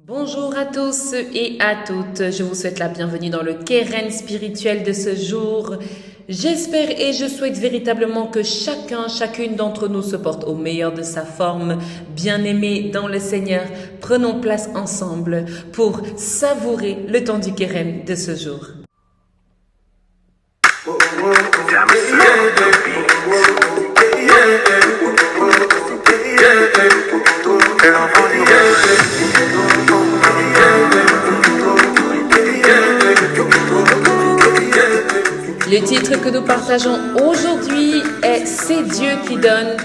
Bonjour à tous et à toutes, je vous souhaite la bienvenue dans le Keren spirituel de ce jour. J'espère et je souhaite véritablement que chacune d'entre nous se porte au meilleur de sa forme. Bien-aimés dans le Seigneur, prenons place ensemble pour savourer le temps du Keren de ce jour. Le titre que nous partageons aujourd'hui est C'est Dieu qui donne,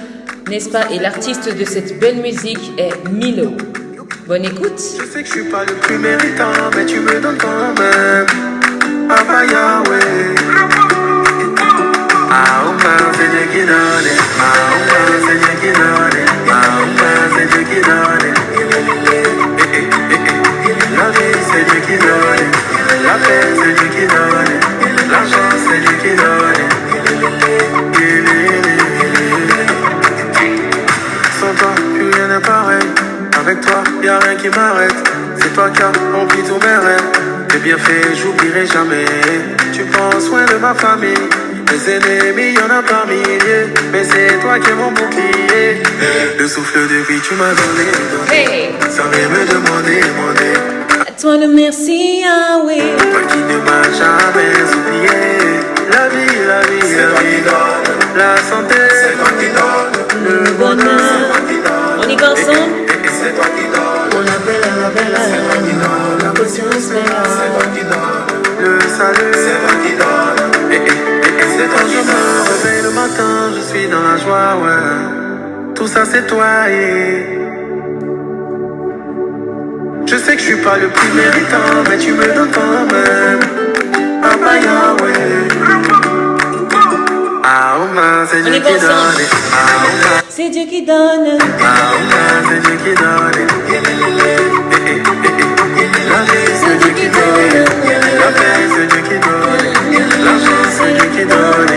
n'est-ce pas? Et l'artiste de cette belle musique est Milo. Bonne écoute. Je sais que je suis pas le plus méritant, mais tu me donnes quand même. Papa Yahweh. Aouma, c'est Dieu qui donne. Aouma, c'est Dieu qui donne. Aouma, c'est Dieu qui donne. La vie, c'est Dieu qui donne. La paix, c'est Dieu qui donne. L'argent, c'est Dieu qui donne. Sans toi, plus rien n'est pareil. Avec toi, y'a rien qui m'arrête. C'est toi qui as rempli tous mes rêves. Tes bienfaits, j'oublierai jamais. Tu prends soin de ma famille. Mes ennemis, y'en a par milliers. Mais c'est toi qui es mon bouclier. Le souffle de vie, tu m'as donné. Hey! Sans même me demander. À toi le merci, Yahweh. Toi qui ne m'as jamais oublié. La vie, la santé, c'est toi qui donne. Le bonheur. On y va ensemble? C'est toi qui donne. On appelle, c'est toi qui donne. La potion, c'est toi qui donne. Le salut, c'est toi qui donne. C'est quand je me réveille le matin, je suis dans la joie, ouais. Tout ça, c'est toi, Je sais que je suis pas le plus méritant, mais tu me donnes quand même. Papa Yahweh. Aouma, c'est Dieu qui donne. Aouma, C'est Dieu qui donne. Aouma, c'est Dieu qui donne. La vie, c'est Dieu qui donne. La paix, c'est Dieu qui donne. L'argent, c'est Dieu qui donne.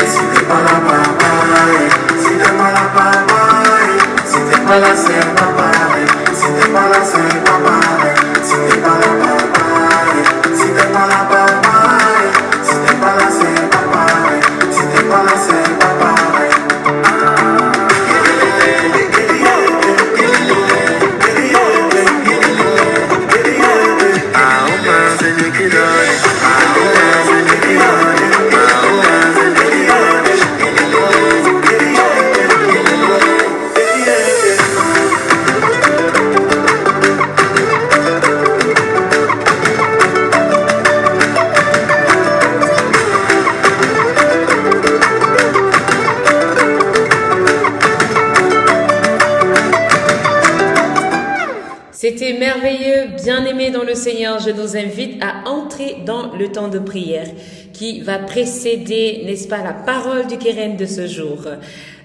Si t'es pas là, pareil. Si t'es pas là, pareil. Si t'es pas là, c'est pas pareil. Si t'es pas là, c'est pas pareil. Si t'es pas là, pareil. Si t'es pas là, pareil. Si t'es pas là, c'est pas pareil. Si t'es pas là, c'est pas pareil. Aouma, c'est Dieu qui donne. Aouma, c'est Dieu qui donne. Aouma, c'est Dieu qui donne. C'était merveilleux, bien-aimés dans le Seigneur. Je nous invite à entrer dans le temps de prière qui va précéder, n'est-ce pas, la parole du Keren de ce jour.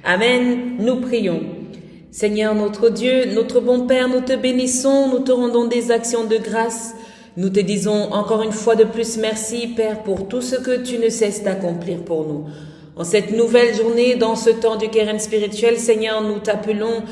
Amen. Nous prions. Seigneur notre Dieu, notre bon Père, nous te bénissons, nous te rendons des actions de grâce. Nous te disons encore une fois de plus merci, Père, pour tout ce que tu ne cesses d'accomplir pour nous. En cette nouvelle journée, dans ce temps du Keren spirituel, Seigneur, nous t'appelons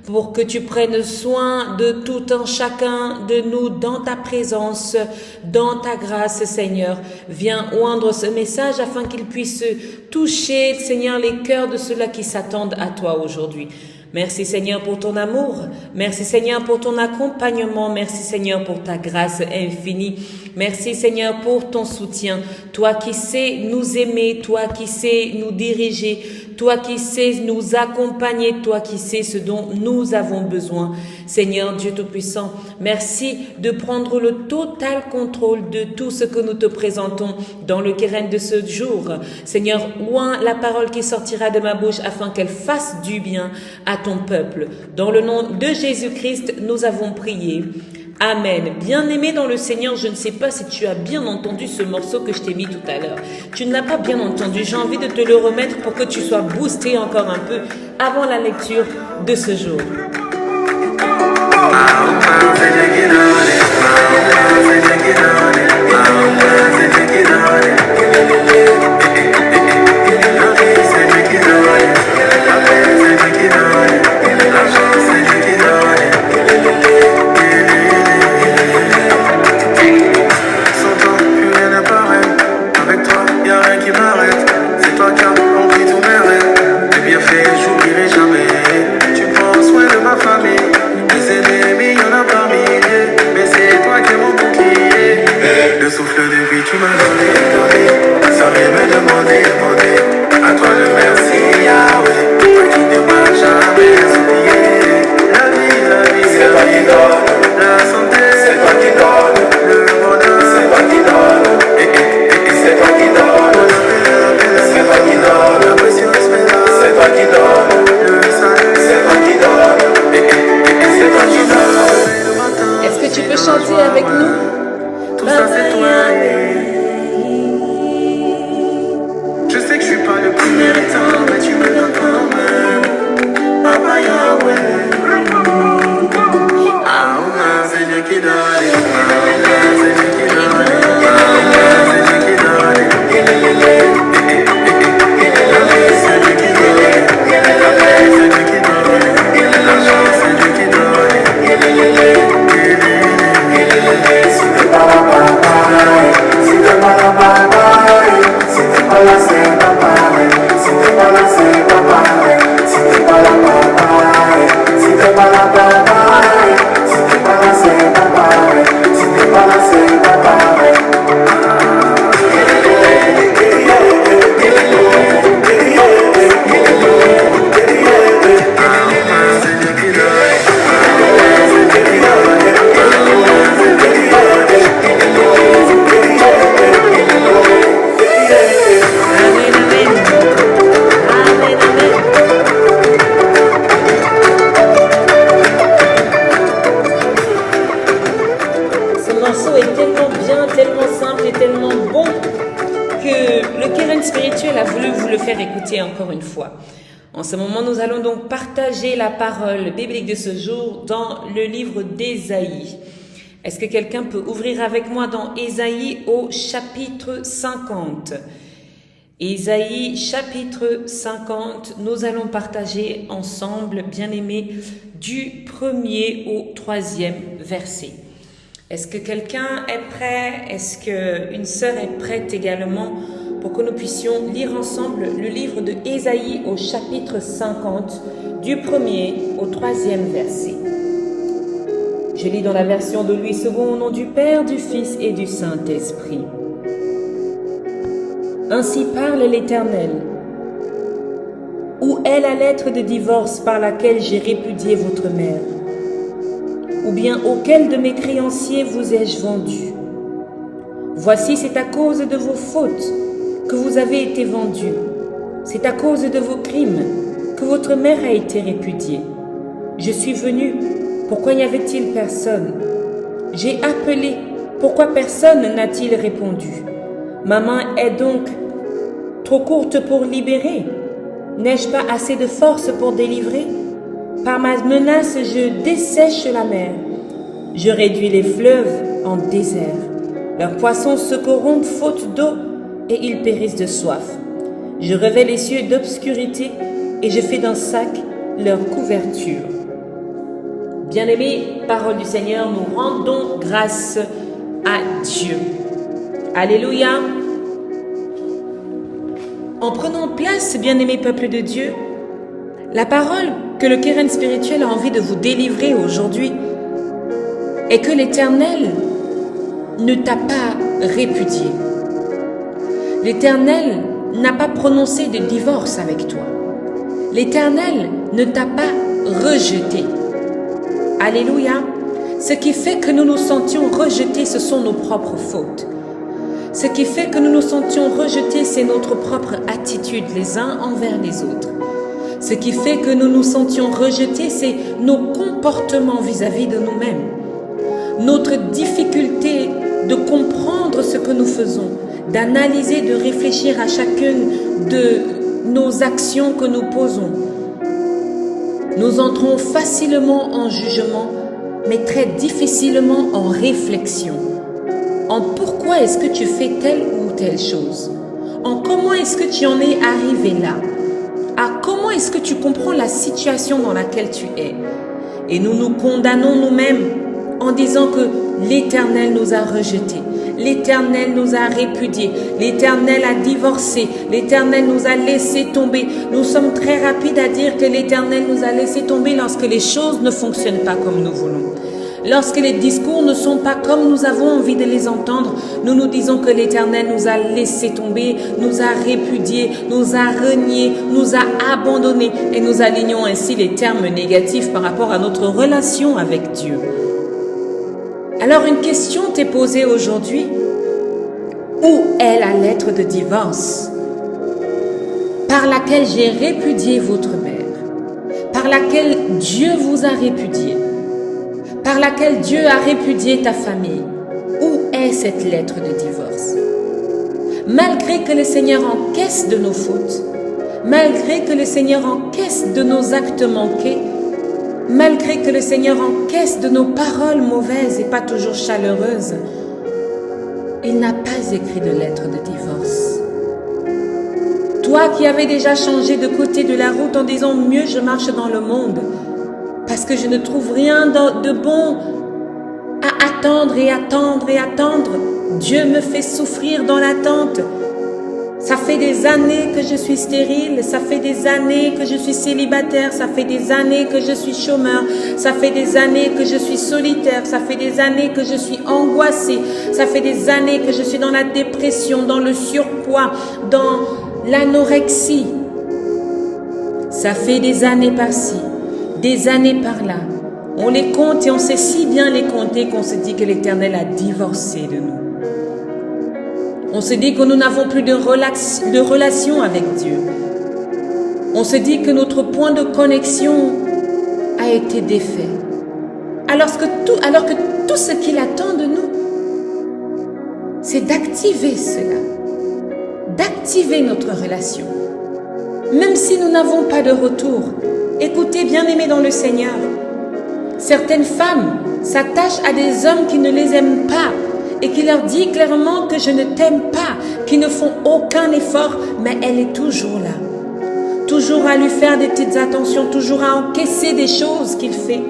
pour que tu prennes soin de tout un chacun de nous dans ta présence, dans ta grâce, Seigneur. Viens oindre ce message afin qu'il puisse toucher, Seigneur, les cœurs de ceux-là qui s'attendent à toi aujourd'hui. Merci Seigneur pour ton amour, merci Seigneur pour ton accompagnement, merci Seigneur pour ta grâce infinie, merci Seigneur pour ton soutien, toi qui sais nous aimer, toi qui sais nous diriger, toi qui sais nous accompagner, toi qui sais ce dont nous avons besoin. Seigneur Dieu Tout-Puissant, merci de prendre le total contrôle de tout ce que nous te présentons dans le Keren de ce jour. Seigneur, oins la parole qui sortira de ma bouche afin qu'elle fasse du bien à ton peuple. Dans le nom de Jésus-Christ, nous avons prié. Amen. Bien-aimé dans le Seigneur, je ne sais pas si tu as bien entendu ce morceau que je t'ai mis tout à l'heure. Tu ne l'as pas bien entendu. J'ai envie de te le remettre pour que tu sois boosté encore un peu avant la lecture de ce jour. L'argent, c'est Dieu qui donne. faire écouter encore une fois. En ce moment, nous allons donc partager la parole biblique de ce jour dans le livre d'Ésaïe. Est-ce que quelqu'un peut ouvrir avec moi dans Ésaïe au chapitre 50? Ésaïe chapitre 50, nous allons partager ensemble, bien-aimés, du 1er au 3e verset. Est-ce que quelqu'un est prêt? Est-ce qu'une sœur est prête également pour que nous puissions lire ensemble le livre de Ésaïe au chapitre 50, du 1er au 3e verset? Je lis dans la version de Louis II au nom du Père, du Fils et du Saint-Esprit. Ainsi parle l'Éternel. Où est la lettre de divorce par laquelle j'ai répudié votre mère? Ou bien auquel de mes créanciers vous ai-je vendu? Voici, c'est à cause de vos fautes que vous avez été vendus. C'est à cause de vos crimes que votre mère a été répudiée. Je suis venu, pourquoi n'y avait-il personne? J'ai appelé, pourquoi personne n'a-t-il répondu? Ma main est donc trop courte pour libérer? N'ai-je pas assez de force pour délivrer? Par ma menace, je dessèche la mer. Je réduis les fleuves en désert. Leurs poissons se corrompent faute d'eau et ils périssent de soif. Je revêts les cieux d'obscurité et je fais d'un sac leur couverture. Bien-aimés, parole du Seigneur, nous rendons grâce à Dieu. Alléluia. En prenant place, bien-aimés peuple de Dieu, la parole que le Keren spirituel a envie de vous délivrer aujourd'hui est que l'Éternel ne t'a pas répudié. L'Éternel n'a pas prononcé de divorce avec toi. L'Éternel ne t'a pas rejeté. Alléluia. Ce qui fait que nous nous sentions rejetés, ce sont nos propres fautes. Ce qui fait que nous nous sentions rejetés, c'est notre propre attitude les uns envers les autres. Ce qui fait que nous nous sentions rejetés, c'est nos comportements vis-à-vis de nous-mêmes. Notre difficulté de comprendre ce que nous faisons, d'analyser, de réfléchir à chacune de nos actions que nous posons. Nous entrons facilement en jugement, mais très difficilement en réflexion. En pourquoi est-ce que tu fais telle ou telle chose? En comment est-ce que tu en es arrivé là? À comment est-ce que tu comprends la situation dans laquelle tu es? Et nous nous condamnons nous-mêmes en disant que l'Éternel nous a rejetés, l'Éternel nous a répudiés, l'Éternel a divorcé, l'Éternel nous a laissé tomber. Nous sommes très rapides à dire que l'Éternel nous a laissé tomber lorsque les choses ne fonctionnent pas comme nous voulons. Lorsque les discours ne sont pas comme nous avons envie de les entendre, nous nous disons que l'Éternel nous a laissé tomber, nous a répudiés, nous a reniés, nous a abandonnés et nous alignons ainsi les termes négatifs par rapport à notre relation avec Dieu. Alors une question t'est posée aujourd'hui. Où est la lettre de divorce par laquelle j'ai répudié votre mère, par laquelle Dieu vous a répudié, par laquelle Dieu a répudié ta famille? Où est cette lettre de divorce? Malgré que le Seigneur encaisse de nos fautes, malgré que le Seigneur encaisse de nos actes manqués, malgré que le Seigneur encaisse de nos paroles mauvaises et pas toujours chaleureuses, il n'a pas écrit de lettre de divorce. Toi qui avais déjà changé de côté de la route en disant « mieux je marche dans le monde » parce que je ne trouve rien de bon à attendre et attendre et attendre. Dieu me fait souffrir dans l'attente. Ça fait des années que je suis stérile, ça fait des années que je suis célibataire, ça fait des années que je suis chômeur, ça fait des années que je suis solitaire, ça fait des années que je suis angoissée, ça fait des années que je suis dans la dépression, dans le surpoids, dans l'anorexie. Ça fait des années par-ci, des années par-là. On les compte et on sait si bien les compter qu'on se dit que l'Éternel a divorcé de nous. On se dit que nous n'avons plus de relation avec Dieu. On se dit que notre point de connexion a été défait. Alors que tout ce qu'il attend de nous, c'est d'activer cela, d'activer notre relation. même si nous n'avons pas de retour. Écoutez, bien-aimés dans le Seigneur, certaines femmes s'attachent à des hommes qui ne les aiment pas et qui leur disent clairement que je ne t'aime pas, qui ne font aucun effort, mais elle est toujours là. Toujours à lui faire des petites attentions, toujours à encaisser des choses qu'il fait.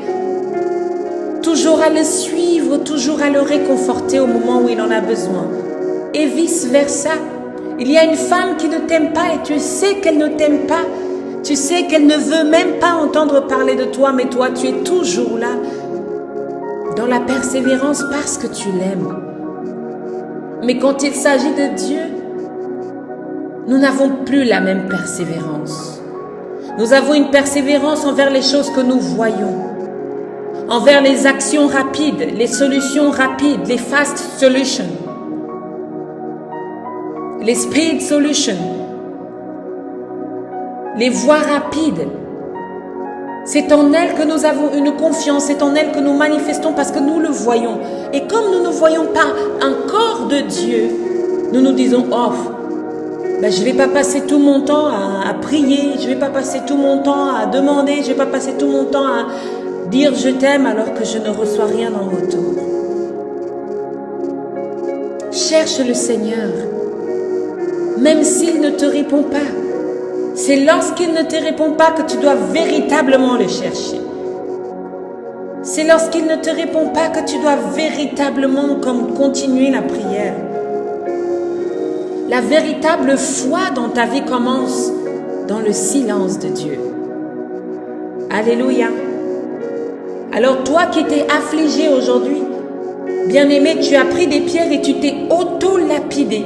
Toujours à le suivre, toujours à le réconforter au moment où il en a besoin. Et vice-versa. Il y a une femme qui ne t'aime pas et tu sais qu'elle ne t'aime pas. Tu sais qu'elle ne veut même pas entendre parler de toi, mais toi, tu es toujours là. Dans la persévérance parce que tu l'aimes. Mais quand il s'agit de Dieu, nous n'avons plus la même persévérance. Nous avons une persévérance envers les choses que nous voyons. Envers les actions rapides, les solutions rapides, les fast solutions, les speed solutions, les voies rapides. C'est en elle que nous avons une confiance, c'est en elle que nous manifestons parce que nous le voyons. Et comme nous ne voyons pas un corps de Dieu, nous nous disons, oh, ben, je ne vais pas passer tout mon temps à prier, je ne vais pas passer tout mon temps à demander, je ne vais pas passer tout mon temps à dire je t'aime alors que je ne reçois rien en retour. Cherche le Seigneur, même s'il ne te répond pas. C'est lorsqu'il ne te répond pas que tu dois véritablement le chercher. C'est lorsqu'il ne te répond pas que tu dois véritablement continuer la prière. La véritable foi dans ta vie commence dans le silence de Dieu. Alléluia. Alors toi qui t'es affligé aujourd'hui, bien-aimé, tu as pris des pierres et tu t'es auto-lapidé.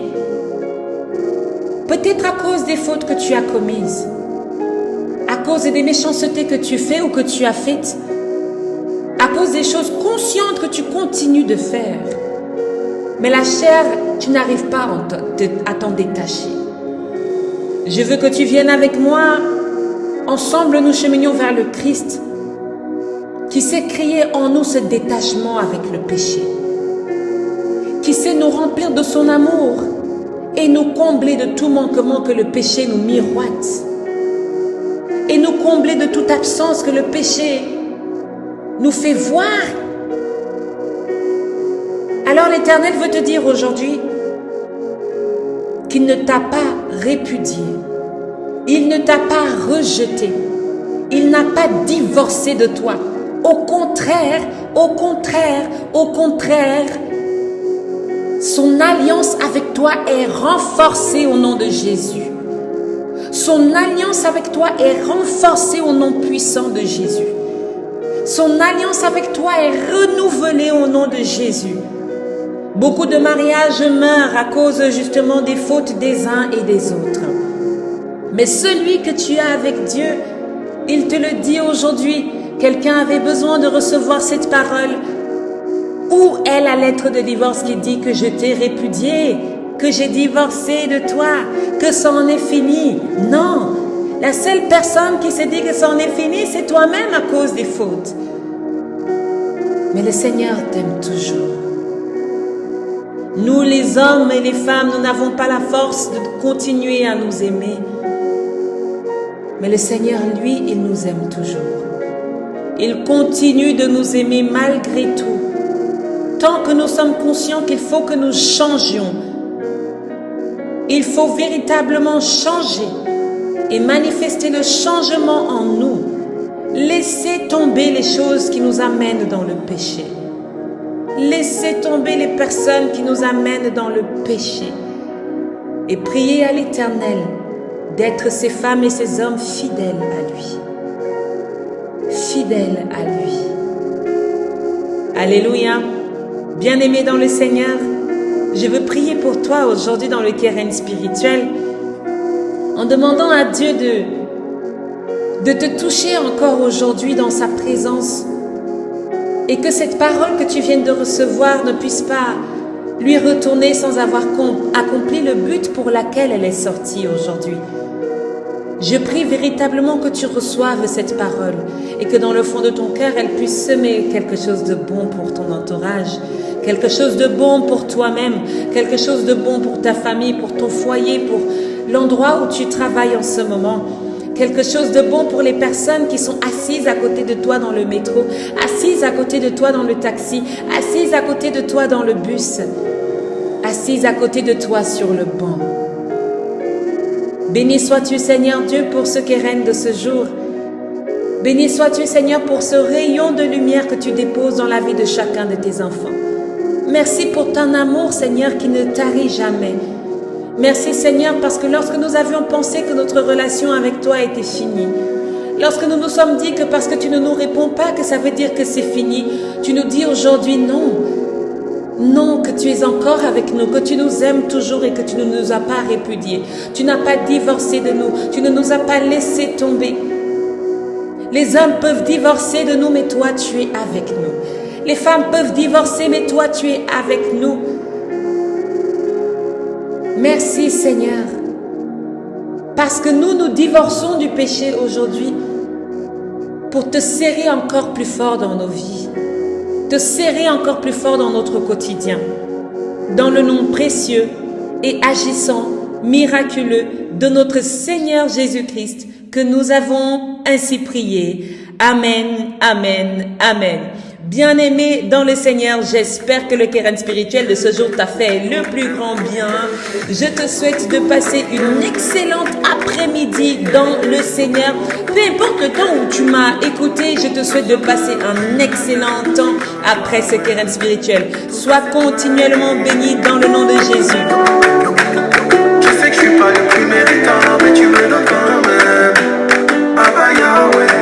Peut-être à cause des fautes que tu as commises, à cause des méchancetés que tu fais ou que tu as faites, à cause des choses conscientes que tu continues de faire. Mais la chair, tu n'arrives pas à t'en détacher. Je veux que tu viennes avec moi. Ensemble, nous cheminions vers le Christ qui sait créer en nous ce détachement avec le péché, qui sait nous remplir de son amour et nous combler de tout manquement que le péché nous miroite, et nous combler de toute absence que le péché nous fait voir. Alors l'Éternel veut te dire aujourd'hui qu'il ne t'a pas répudié, il ne t'a pas rejeté, il n'a pas divorcé de toi. Au contraire, son alliance avec toi est renforcée au nom de Jésus. Son alliance avec toi est renforcée au nom puissant de Jésus. Son alliance avec toi est renouvelée au nom de Jésus. Beaucoup de mariages meurent à cause justement des fautes des uns et des autres. Mais celui que tu as avec Dieu, il te le dit aujourd'hui. Quelqu'un avait besoin de recevoir cette parole. Où est la lettre de divorce qui dit que je t'ai répudié, que j'ai divorcé de toi, que ça en est fini? Non, la seule personne qui se dit que ça en est fini, c'est toi-même à cause des fautes. Mais le Seigneur t'aime toujours. Nous les hommes et les femmes, nous n'avons pas la force de continuer à nous aimer. Mais le Seigneur, lui, il nous aime toujours. Il continue de nous aimer malgré tout. Tant que nous sommes conscients qu'il faut que nous changions. Il faut véritablement changer et manifester le changement en nous. Laissez tomber les choses qui nous amènent dans le péché. Laissez tomber les personnes qui nous amènent dans le péché. Et priez à l'Éternel d'être ces femmes et ces hommes fidèles à lui. Fidèles à lui. Alléluia. Bien-aimé dans le Seigneur, je veux prier pour toi aujourd'hui dans le Keren spirituel en demandant à Dieu de te toucher encore aujourd'hui dans sa présence et que cette parole que tu viens de recevoir ne puisse pas lui retourner sans avoir accompli le but pour lequel elle est sortie aujourd'hui. Je prie véritablement que tu reçoives cette parole et que dans le fond de ton cœur, elle puisse semer quelque chose de bon pour ton entourage, quelque chose de bon pour toi-même, quelque chose de bon pour ta famille, pour ton foyer, pour l'endroit où tu travailles en ce moment. Quelque chose de bon pour les personnes qui sont assises à côté de toi dans le métro, assises à côté de toi dans le taxi, assises à côté de toi dans le bus, assises à côté de toi sur le banc. Béni sois-tu, Seigneur Dieu, pour ce keren de ce jour. Béni sois-tu, Seigneur, pour ce rayon de lumière que tu déposes dans la vie de chacun de tes enfants. Merci pour ton amour, Seigneur, qui ne tarit jamais. Merci, Seigneur, parce que lorsque nous avions pensé que notre relation avec toi était finie, lorsque nous nous sommes dit que parce que tu ne nous réponds pas, que ça veut dire que c'est fini, tu nous dis aujourd'hui non. Non, que tu es encore avec nous, que tu nous aimes toujours et que tu ne nous as pas répudiés. Tu n'as pas divorcé de nous, tu ne nous as pas laissé tomber. Les hommes peuvent divorcer de nous, mais toi, tu es avec nous. Les femmes peuvent divorcer, mais toi, tu es avec nous. Merci, Seigneur, parce que nous divorçons du péché aujourd'hui pour te serrer encore plus fort dans nos vies, te serrer encore plus fort dans notre quotidien, dans le nom précieux et agissant, miraculeux de notre Seigneur Jésus-Christ, que nous avons ainsi prié. Amen, amen, amen. Bien-aimé dans le Seigneur, j'espère que le keren spirituel de ce jour t'a fait le plus grand bien. Je te souhaite de passer une excellente après-midi dans le Seigneur. Peu importe le temps où tu m'as écouté, je te souhaite de passer un excellent temps après ce keren spirituel. Sois continuellement béni dans le nom de Jésus. Je sais que je suis pas le plus méritant, mais tu me donnes quand même. Abba Yahweh.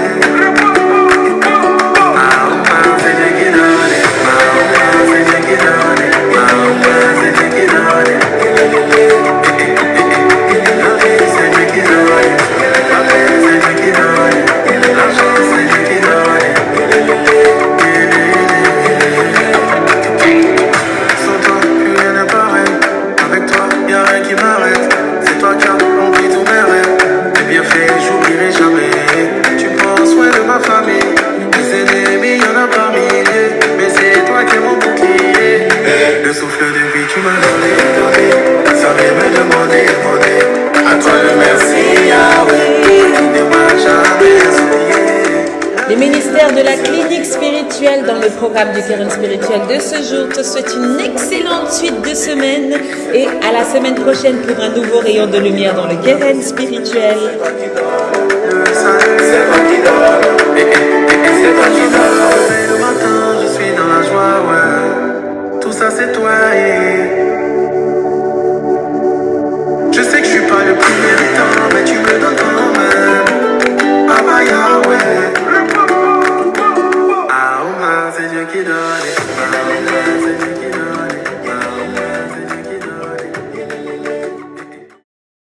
Les ministères de la clinique spirituelle dans le programme du keren spirituel de ce jour te souhaitent une excellente suite de semaine et à la semaine prochaine pour un nouveau rayon de lumière dans le keren spirituel. C'est toi qui donne.